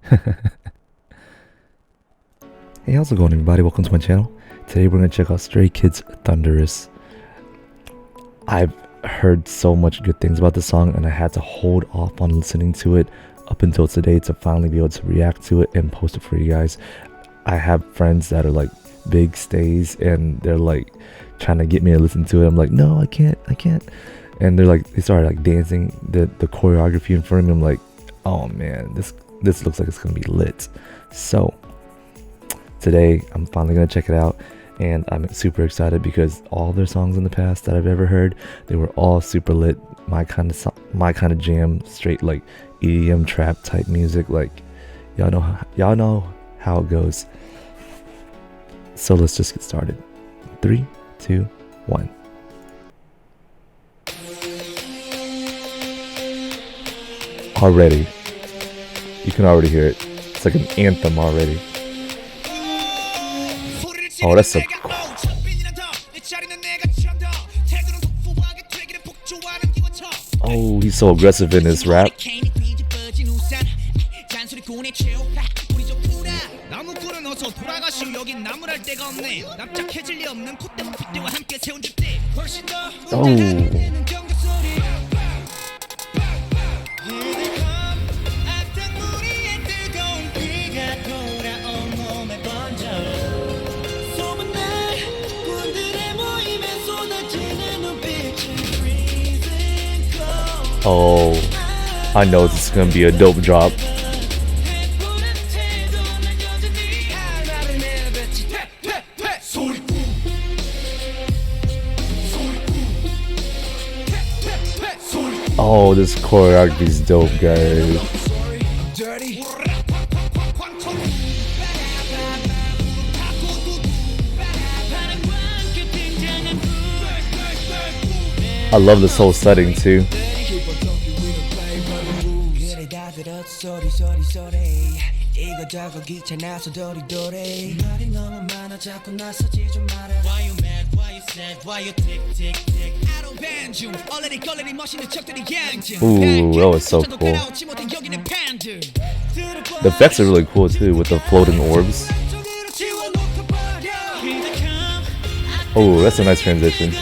Hey, how's it going, everybody? Welcome to my channel. Today we're gonna check out Stray Kids' Thunderous. I've heard so much good things about this song, and I had to hold off on listening to it up until today to finally be able to react to it and post it for you guys. I have friends that are like big stays, and they're like trying to get me to listen to it. I'm like, no, I can't. And they started like dancing the choreography in front of me. I'm like, oh man, this looks like it's gonna be lit. So today I'm finally gonna check it out, and I'm super excited because all their songs in the past that I've ever heard, they were all super lit. My kind of jam, straight like EDM trap type music. Like y'all know how it goes. So let's just get started. 3, 2, 1. Already, you can already hear it. It's like an anthem already. Oh, that's so cool. Oh, he's so aggressive in his rap. Oh. Oh, I know this is gonna be a dope drop. Oh, this choreography is dope, guys. I love this whole setting too. Ooh, that was so cool. The effects are really cool too with the floating orbs. Oh, that's a nice transition.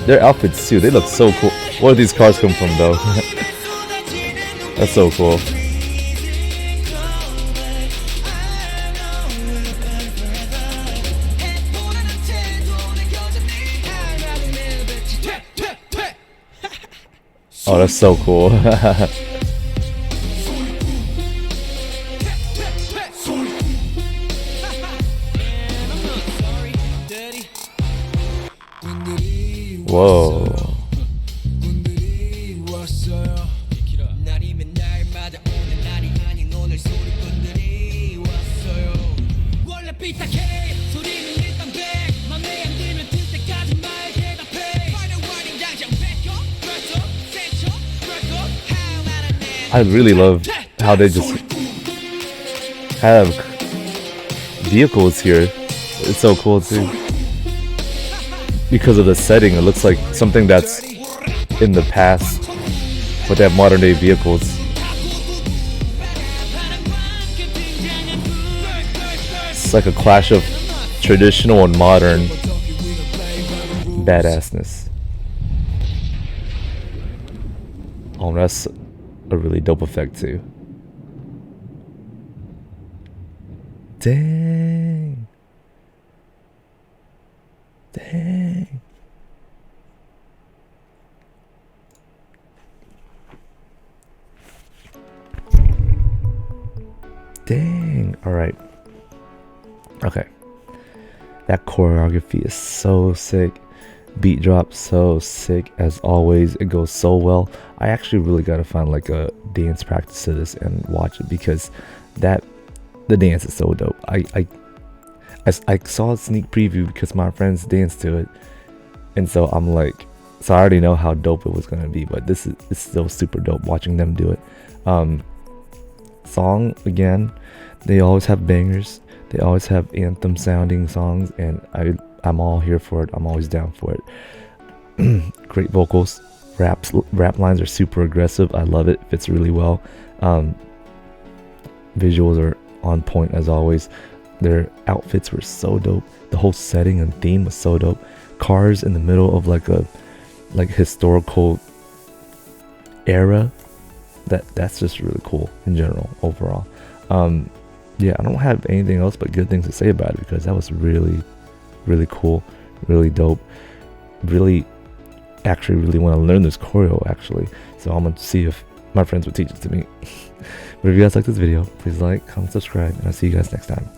Their outfits too, they look so cool. Where do these cars come from though? That's so cool. Oh, that's so cool. Whoa. I really love how they just have vehicles here. It's so cool too. Because of the setting, it looks like something that's in the past, but they have modern day vehicles. It's like a clash of traditional and modern badassness. Oh, that's a really dope effect too. Dang. All right. Okay. That choreography is so sick. Beat drop so sick as always. It goes so well. I actually really gotta find like a dance practice to this and watch it because the dance is so dope. I saw a sneak preview because my friends danced to it, and so I'm like, so I already know how dope it was gonna be. But it's still super dope watching them do it. Song again, they always have bangers. They always have anthem sounding songs, and I'm all here for it. I'm always down for it. Great vocals. Rap lines are super aggressive. I love it. Fits really well. Visuals are on point as always. Their outfits were so dope. The whole setting and theme was so dope. Cars in the middle of like a historical era. That's just really cool in general overall. Yeah, I don't have anything else but good things to say about it, because that was really cool, really dope. Really want to learn this choreo actually, so I'm gonna see if my friends would teach it to me. But if you guys like this video, please like, comment, subscribe, and I'll see you guys next time.